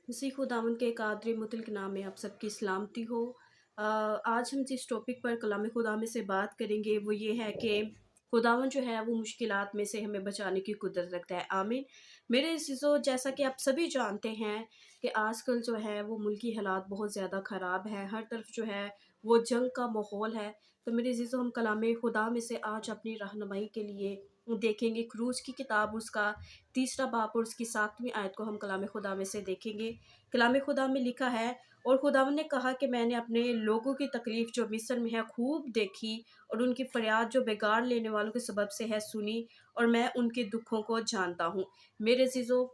मसीह खुदावंद के कादर मुतलक नाम में आप सबकी सलामती हो। आज हम जिस टॉपिक पर कलाम खुदा में से बात करेंगे वो ये है कि खुदावंद जो है वो मुश्किलात में से हमें बचाने की कुदरत रखता है। आमीन। मेरे अज़ीज़ों, जैसा कि आप सभी जानते हैं कि आजकल जो है वो मुल्की हालात बहुत ज़्यादा ख़राब है, हर तरफ जो है वो जंग का माहौल है। तो मेरे अज़ीज़ों, हम कलाम खुदा में से आज अपनी रहनुमाई के लिए देखेंगे क्रूज की किताब उसका तीसरा बाब और उसकी 7वीं आयत को हम कलाम खुदा में से देखेंगे। कलाम खुदा में लिखा है, और खुदावंद ने कहा कि मैंने अपने लोगों की तकलीफ जो मिस्र में है खूब देखी, और उनकी फरियाद जो बेगार लेने वालों के सबब से है सुनी, और मैं उनके दुखों को जानता हूँ। मेरे अज़ीज़ों,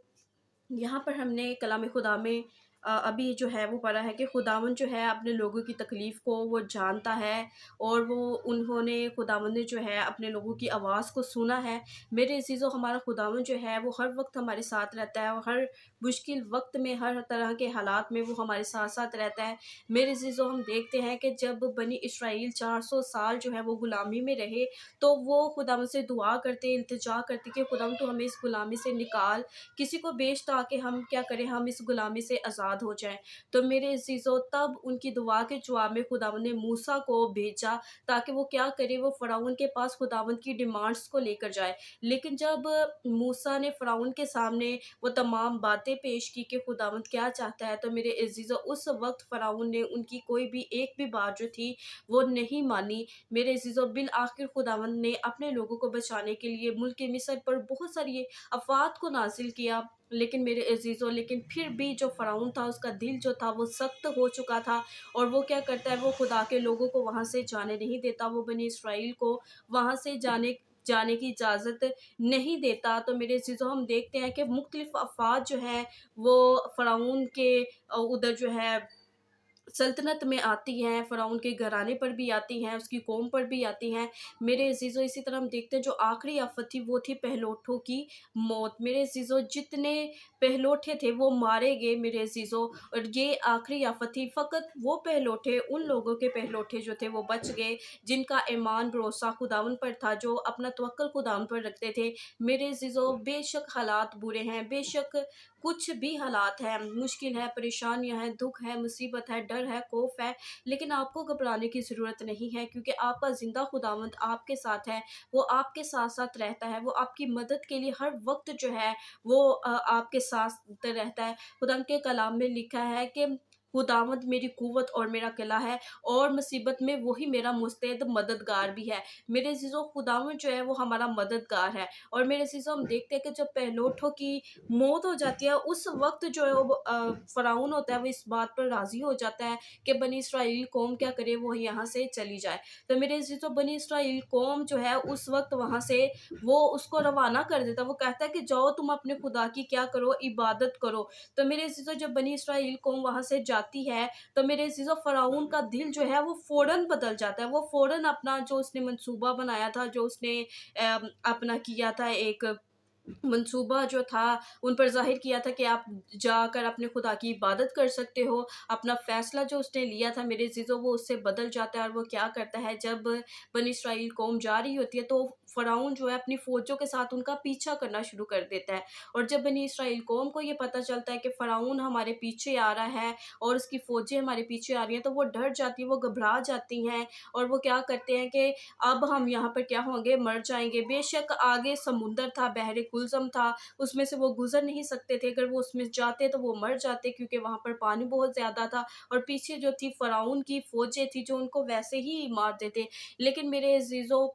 यहाँ पर हमने कलाम खुदा में अभी जो है वो पढ़ा है कि खुदावंद जो है अपने लोगों की तकलीफ़ को वो जानता है, और वो उन्होंने खुदावंद ने जो है अपने लोगों की आवाज़ को सुना है। मेरे अज़ीज़ों, हमारा खुदावंद जो है वो हर वक़्त हमारे साथ रहता है, और हर मुश्किल वक़्त में, हर तरह के हालात में वो हमारे साथ-साथ रहता है। मेरे अज़ीज़ों, हम देखते हैं कि जब बनी इस्राइल 400 साल जो है वो गुलामी में रहे, तो वो खुदावंद से दुआ करते, इल्तिजा करते कि खुदावंद तू हमें इस गुलामी से निकाल, किसी को बेच ताकि हम क्या करें, हम इस गुलामी से आज़ाद हो जाएँ। तो मेरे अज़ीज़ों, तब उनकी दुआ के जवाब में खुदावंद ने मूसा को भेजा ताकि वो क्या करे, वो फ़िरौन के पास खुदावंद की डिमांड्स को लेकर जाए। लेकिन जब मूसा ने फ़िरौन के सामने वो तमाम बातें पेश की कि खुदावंद क्या चाहता है, तो मेरे अज़ीज़ों, उस वक़्त फ़िरौन ने उनकी कोई भी एक भी बात जो थी वो नहीं मानी। मेरे अज़ीज़ों, बिल आखिर खुदावंद ने अपने लोगों को बचाने के लिए मुल्क मिस्र पर बहुत सारी आफ़ात को नाज़िल किया। लेकिन मेरे अज़ीज़ों, लेकिन फिर भी जो फ़िरौन था उसका दिल जो था वो सख्त हो चुका था, और वो क्या करता है, वो खुदा के लोगों को वहाँ से जाने नहीं देता, वो बनी इसराइल को वहाँ से जाने जाने की इजाज़त नहीं देता। तो मेरे अज़ीज़ों, हम देखते हैं कि मुख्तलिफ़ अफ़वाद जो हैं वो फ़िरौन के उधर जो है सल्तनत में आती हैं, फ़िरौन के घराने पर भी आती हैं, उसकी कौम पर भी आती हैं। मेरे अज़ीज़ों, इसी तरह हम देखते हैं जो आखिरी आफ़त थी वो थी पहलोठों की मौत। मेरे अज़ीज़ों, जितने पहलोठे थे वो मारे गए मेरे अज़ीज़ों, और ये आखिरी आफ़त थी। फ़कत वो पहलोठे, उन लोगों के पहलोठे जो थे वो बच गए जिनका ईमान भरोसा खुदावंद पर था, जो अपना तवक्कुल खुदावंद पर रखते थे। मेरे अज़ीज़ों, बेशक हालात बुरे हैं, बेशक कुछ भी हालात हैं, मुश्किल है, परेशानियाँ हैं, दुःख है, मुसीबत है, डर है, खौफ है, लेकिन आपको घबराने की ज़रूरत नहीं है, क्योंकि आपका ज़िंदा खुदावंद आपके साथ है। वो आपके साथ-साथ रहता है, वो आपकी मदद के लिए हर वक़्त जो है वो आपके साथ रहता है। खुदा के कलाम में लिखा है कि खुदावंद मेरी कुव्वत और मेरा किला है, और मुसीबत में वही मेरा मुस्तैद मददगार भी है। मेरे अज़ीज़ों, खुदावंद जो है वो हमारा मददगार है। और मेरे अज़ीज़ों, हम देखते हैं कि जब पहलोठों की मौत हो जाती है, उस वक़्त जो है वो फ़िरौन होता है वो इस बात पर राज़ी हो जाता है कि बनी इस्राइल कौम क्या करे, वो यहाँ से चली जाए। तो मेरे अज़ीज़ों, बनी इस्राइल कौम जो है उस वक़्त वहाँ से वो उसको रवाना कर देता है। वो कहता है कि जाओ तुम अपने खुदा की क्या करो, इबादत करो। तो मेरे अज़ीज़ों, जब बनी इस्राइल कौम वहाँ से जाती है, तो मेरे अज़ीज़ों, फ़िरौन का दिल जो है वो फ़ौरन बदल जाता है। वो फ़ौरन अपना जो उसने मंसूबा बनाया था, जो उसने अपना किया था, एक मंसूबा जो था उन पर ज़ाहिर किया था कि आप जाकर अपने खुदा की इबादत कर सकते हो। अपना फ़ैसला जो उसने लिया था मेरे अज़ीज़ों, वो उससे बदल जाता है, और वो क्या करता है, जब बनी इस्राइल कौम जा रही होती है तो फ़िरौन जो है अपनी फ़ौजों के साथ उनका पीछा करना शुरू कर देता है। और जब बनी इस्राइल कौम को ये पता चलता है कि फ़िरौन हमारे पीछे आ रहा है और उसकी फ़ौजें हमारे पीछे आ रही हैं, तो वो डर जाती हैं, वो घबरा जाती हैं, और वो क्या करते हैं कि अब हम यहाँ पर क्या होंगे, मर जाएँगे। बेशक आगे समुंदर था, बहरे कुलज़म था, उसमें से वो गुज़र नहीं सकते थे। अगर वो उसमें जाते तो वो मर जाते, क्योंकि वहाँ पर पानी बहुत ज़्यादा था, और पीछे जो थी फ़िरौन की फ़ौजें थी जो उनको वैसे ही मार देते। लेकिन मेरे अज़ीज़ों,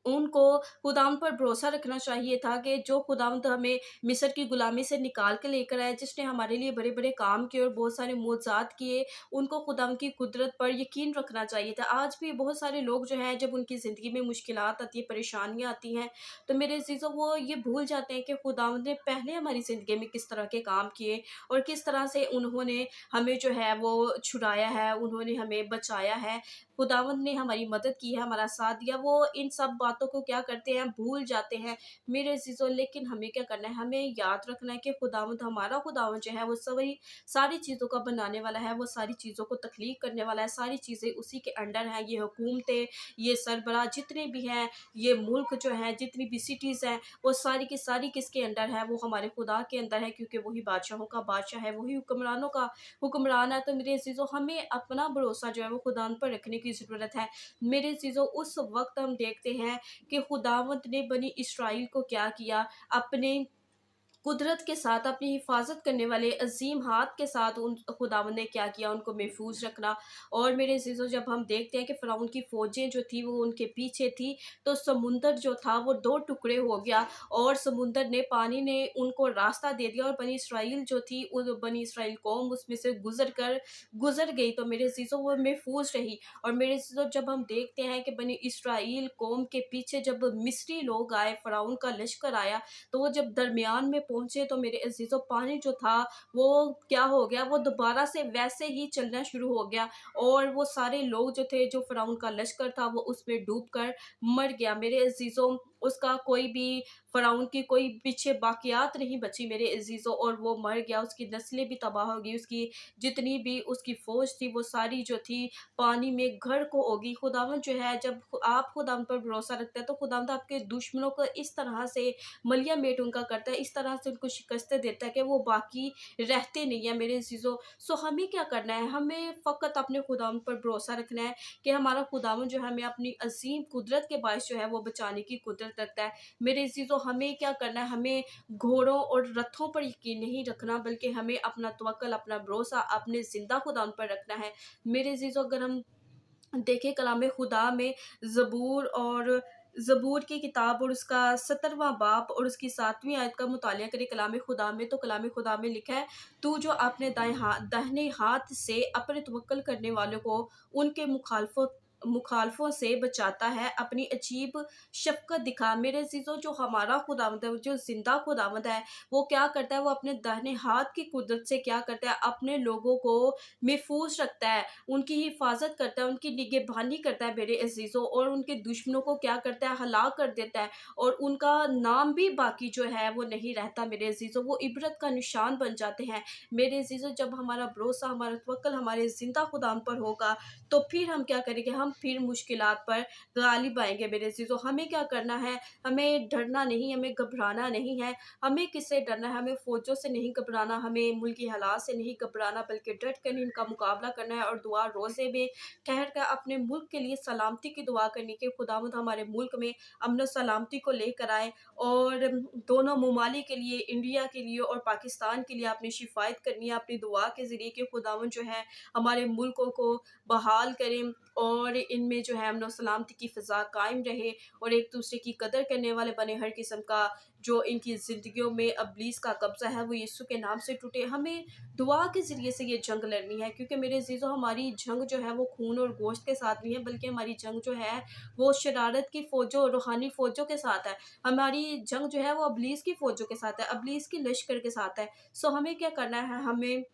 उनको खुदावंद पर भरोसा रखना चाहिए था कि जो खुदावंद हमें मिस्र की गुलामी से निकाल के लेकर आया, जिसने हमारे लिए बड़े-बड़े काम किए और बहुत सारे मुअज़्ज़ात किए, उनको खुदावंद की कुदरत पर यकीन रखना चाहिए था। आज भी बहुत सारे लोग जो हैं, जब उनकी ज़िंदगी में मुश्किलात आती है, परेशानियाँ आती हैं, तो मेरे अज़ीज़ों, वो ये भूल जाते हैं कि खुदावंद ने पहले हमारी ज़िंदगी में किस तरह के काम किए, और किस तरह से उन्होंने हमें जो है वो छुड़ाया है, उन्होंने हमें बचाया है। खुदावंद ने हमारी मदद की है, हमारा साथ दिया। वो इन सब बातों बातों को क्या करते हैं, भूल जाते हैं मेरे अज़ीज़ों। लेकिन हमें क्या करना है, हमें याद रखना है कि खुदावंद, हमारा खुदावंद जो है वो सभी सारी चीज़ों का बनाने वाला है, वो सारी चीज़ों को तख्लीक करने वाला है, सारी चीज़ें उसी के अंडर हैं। ये हुकूमतें, ये सरबराह जितने भी हैं, ये मुल्क जो हैं, जितनी भी सिटीज़ हैं, वो सारी की सारी किसके अंडर है, वो हमारे खुदा के अंदर है, क्योंकि वही बादशाहों का बादशाह है, वही हुक्मरानों का हुक्मरान है। तो मेरे अज़ीज़ों, हमें अपना भरोसा जो है वो खुदा पर रखने की ज़रूरत है। मेरे अज़ीज़ों, उस वक़्त हम देखते हैं कि खुदावंद ने बनी इस्राइल को क्या किया, अपने कुदरत के साथ, अपनी हिफाज़त करने वाले अज़ीम हाथ के साथ उन खुदावंद ने क्या किया, उनको महफूज़ रखना। और मेरे अज़ीज़ों, जब हम देखते हैं कि फ़िरौन की फ़ौजें जो थी वो उनके पीछे थी, तो समुंदर जो था वो 2 टुकड़े हो गया और समुंदर ने, पानी ने उनको रास्ता दे दिया और बनी इसराइल जो थी, उन बनी इसराइल कौम उसमें से गुज़र गई। तो मेरे अज़ीज़ों, वो महफूज़ रही। और मेरे अज़ीज़ों, जब हम देखते हैं कि बनी इसराइल कौम के पीछे जब मिस्री लोग आए, फ़िरौन का लश्कर आया, तो वो जब दरमियान में पहुँचे, तो मेरे अज़ीज़ों, पानी जो था वो क्या हो गया, वो दोबारा से वैसे ही चलना शुरू हो गया और वो सारे लोग जो थे, जो फ़िरौन का लश्कर था, वो उसमें डूब कर मर गया। मेरे अज़ीज़ों, उसका कोई भी, फ़िरौन की कोई पीछे बाक़ियात नहीं बची मेरे अज़ीज़ों, और वो मर गया, उसकी नस्लें भी तबाह हो गई, उसकी जितनी भी उसकी फ़ौज थी वो सारी जो थी पानी में गर्क हो गई। खुदावंद जो है, जब आप खुदावंद पर भरोसा रखते हैं, तो खुदावंद आपके दुश्मनों को इस तरह से मलिया मेट उनका करता है, इस तरह से उनको शिकस्तें देता है कि वो बाकी रहते नहीं हैं मेरे अज़ीज़ों। सो हमें क्या करना है, हमें फ़कत अपने खुदावंद पर भरोसा रखना है कि हमारा खुदावंद जो है हमें अपनी अज़ीम कुदरत के बाइस जो है वो बचाने की कुदरत रखता है। मेरे अज़ीज़ों, हमें क्या करना है, हमें घोड़ों और रथों पर यकीन नहीं रखना, बल्कि हमें अपना तवक्कल, अपना भरोसा अपने ज़िंदा खुदावंद पर रखना है। मेरे अज़ीज़ों, अगर हम देखें कलाम खुदा में, ज़बूर की किताब और उसका 17वां बाब और उसकी 7वीं आयत का मुतालिया करें कलाम खुदा में, तो कलाम खुदा में लिखा है, तू जो अपने दाहिने हाथ से अपने तवक्कल करने वालों को उनके मुखालफों से बचाता है, अपनी अजीब शफ़क़त दिखा। मेरे अज़ीज़ों, जो हमारा खुदावंद है, जो ज़िंदा खुदावंद है, वो क्या करता है, वो अपने दाहिने हाथ की कुदरत से क्या करता है, अपने लोगों को महफूज़ रखता है, उनकी हिफाज़त करता है, उनकी निगहबानी करता है मेरे अज़ीज़ों, और उनके दुश्मनों को क्या करता है, हलाक कर देता है, और उनका नाम भी बाकी जो है वो नहीं रहता मेरे अज़ीज़ों, वो इबरत का निशान बन जाते हैं। मेरे अज़ीज़ों, जब हमारा भरोसा, हमारा तवक्कुल हमारे ज़िंदा खुदावंद पर होगा, तो फिर हम क्या करेंगे, हम फिर मुश्किलात पर गालिब आएँगे मेरे अज़ीज़ों। हमें क्या करना है, हमें डरना नहीं, हमें घबराना नहीं है। हमें किससे डरना है, हमें फ़ौजों से नहीं घबराना, हमें मुल्की हालात से नहीं घबराना, बल्कि डट कर इनका मुकाबला करना है और दुआ रोज़े में ठहर कर अपने मुल्क के लिए सलामती की दुआ करनी कि खुदावंद हमारे मुल्क में अमन और सलामती को लेकर आए, और दोनों ममालिक के लिए, इंडिया के लिए और पाकिस्तान के लिए आपने शिफ़ायत करनी है अपनी दुआ के ज़रिए कि खुदावंद जो है हमारे मुल्कों को बहाल करें, और इनमें जो है अमन और सलामती की फ़िज़ा कायम रहे, और एक दूसरे की कदर करने वाले बने, हर किस्म का जो इनकी ज़िंदगियों में इब्लीस का कब्ज़ा है वो यीशु के नाम से टूटे। हमें दुआ के ज़रिए से ये जंग लड़नी है, क्योंकि मेरे अज़ीज़ों, हमारी जंग जो है वो खून और गोश्त के साथ नहीं है, बल्कि हमारी जंग जो है वो शरारत की फ़ौजों, रूहानी फ़ौजों के साथ है। हमारी जंग जो है वो इब्लीस की फ़ौजों के साथ है, इब्लीस की लश्कर के साथ है। सो हमें क्या करना है, हमें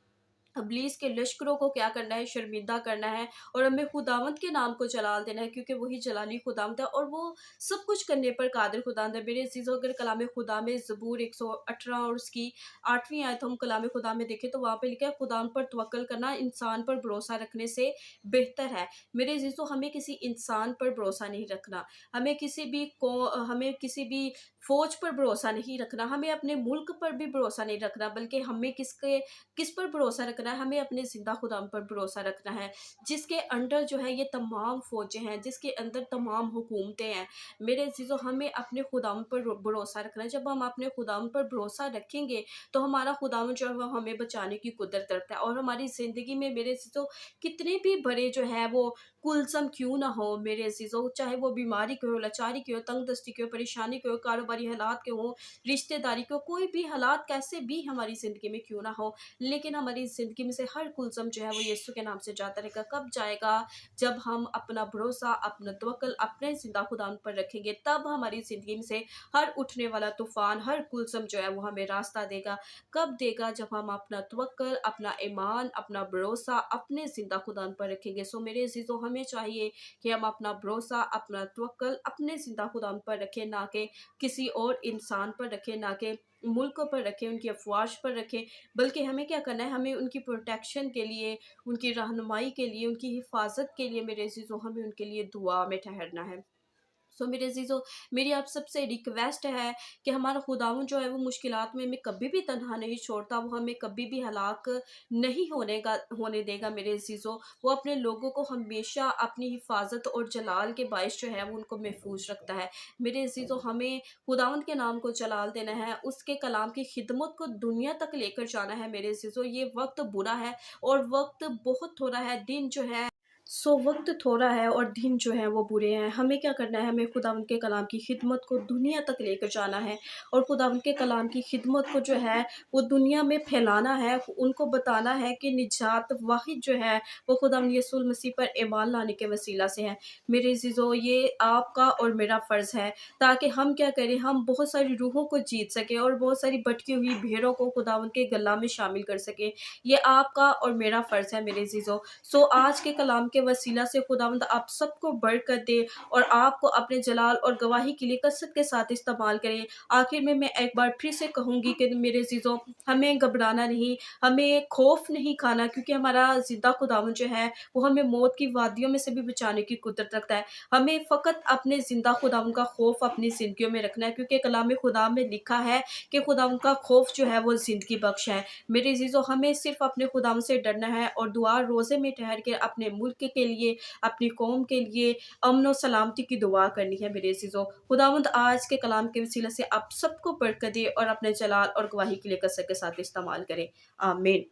इब्लीस के लश्करों को क्या करना है, शर्मिंदा करना है, और हमें खुदावंद के नाम को जलाल देना है, क्योंकि वही जलाली खुदावंद है और वो सब कुछ करने पर कादिर खुदावंद है। मेरे अज़ीज़ों, अगर कलाम खुदा में ज़बूर 118 और उसकी 8वीं आयत हम कलाम खुदा में देखें, तो वहाँ पे लिखा है, खुदावंद पर तवक्कल करना इंसान पर भरोसा रखने से बेहतर है। मेरे अज़ीज़ों, हमें किसी इंसान पर भरोसा नहीं रखना, हमें किसी भी फ़ौज पर भरोसा नहीं रखना, हमें अपने मुल्क पर भी भरोसा नहीं रखना, बल्कि हमें किस पर भरोसा रखना है, हमें अपने ज़िंदा खुदाम पर भरोसा रखना है, जिसके अंडर जो है ये तमाम फ़ौजें हैं, जिसके अंदर तमाम हुकूमतें हैं। मेरे अज़ीज़ों, हमें अपने खुदाम पर भरोसा रखना है। जब हम अपने खुदाम पर भरोसा रखेंगे, तो हमारा खुदावंद जो है वो हमें बचाने की कुदरत रखता है, और हमारी ज़िंदगी में मेरे अज़ीज़ों, कितने भी बड़े जो है वो कुलसम क्यों ना हो मेरे अज़ीज़ों, चाहे वो बीमारी के हो, लाचारी के हो, तंगदस्ती के हो, परेशानी के हो, कारोबारी हालात के हों, रिश्तेदारी के हो, कोई भी हालात कैसे भी हमारी ज़िंदगी में क्यों ना हो, लेकिन हमारी ज़िंदगी ज़िंदगी में से हर कुलज़म जो है वो यीशु के नाम से जाता रहेगा। कब जाएगा? जब हम अपना भरोसा, अपना तवक्कुल अपने ज़िंदा खुदा पर रखेंगे, तब हमारी ज़िंदगी में से हर उठने वाला तूफ़ान, हर कुलज़म जो है वो हमें रास्ता देगा। कब देगा? जब हम अपना तवक्कुल, अपना ईमान, अपना भरोसा अपने ज़िंदा खुदा पर रखेंगे। सो मेरे अज़ीज़ों, हमें चाहिए कि हम अपना भरोसा, अपना तवक्कुल अपने ज़िंदा खुदा पर रखें, ना कि किसी और इंसान पर रखें, ना कि मुल्कों पर रखें, उनकी अफ़वाज पर रखें। बल्कि हमें क्या करना है, हमें उनकी प्रोटेक्शन के लिए, उनकी रहनुमाई के लिए, उनकी हिफ़ाज़त के लिए मेरे अज़ीज़ों, हमें उनके लिए दुआ में ठहरना है। सो मेरे अज़ीज़ों, मेरी आप सबसे रिक्वेस्ट है कि हमारा खुदावंद जो है वो मुश्किलात में हमें कभी भी तन्हा नहीं छोड़ता, वो हमें कभी भी हलाक नहीं होने देगा मेरे अज़ीज़ों। वो अपने लोगों को हमेशा अपनी हिफ़ाज़त और जलाल के बाइस जो है वो उनको महफूज़ रखता है। मेरे अज़ीज़ों, हमें खुदावंद के नाम को जलाल देना है, उसके कलाम की खिदमत को दुनिया तक लेकर जाना है मेरे अज़ीज़ों। ये वक़्त बुरा है और वक़्त बहुत थोड़ा है, दिन जो है वक़्त थोड़ा है और दिन जो हैं वो बुरे हैं। हमें क्या करना है, हमें खुदावंद के कलाम की खिदमत को दुनिया तक लेकर जाना है और खुदावंद के कलाम की खिदमत को जो है वो दुनिया में फैलाना है। उनको बताना है कि निजात वाहिद जो है वो खुदावंद यीशु मसीह पर ईमान लाने के वसीला से है। मेरे अज़ीज़ों, ये आपका और मेरा फ़र्ज़ है ताकि हम क्या करें, हम बहुत सारी रूहों को जीत सकें और बहुत सारी भटकी हुई भेड़ों को खुदावंद के गल्ला में शामिल कर सकें। ये आपका और मेरा फ़र्ज़ है मेरे अज़ीज़ों। सो आज के कलाम के वसीला से खुदावंद आप सबको बरकत दे और आपको अपने जलाल और गवाही के लिए कसरत के साथ इस्तेमाल करें। आखिर में मैं एक बार फिर से कहूँगी कि मेरे अज़ीज़ों, हमें घबराना नहीं, हमें खौफ नहीं खाना, क्योंकि हमारा ज़िंदा खुदावंद जो है वो हमें मौत की वादियों में से भी बचाने की कुदरत रखता है। हमें फ़कत अपने ज़िंदा खुदावंद का खौफ अपनी ज़िंदगियों में रखना है, क्योंकि कलाम खुदा में लिखा है कि खुदावंद का खौफ जो है वो ज़िंदगी बख्श है। मेरे अज़ीज़ों, हमें सिर्फ़ अपने खुदावंद से डरना है और दुआ रोज़े में ठहर के अपने मुल्क के लिए, अपनी कौम के लिए अमन और सलामती की दुआ करनी है मेरे अज़ीज़ों। खुदावंद आज के कलाम के वसीले से आप सबको बरकत दे और अपने जलाल और गवाही के लिए कसरत के साथ इस्तेमाल करे। आमीन।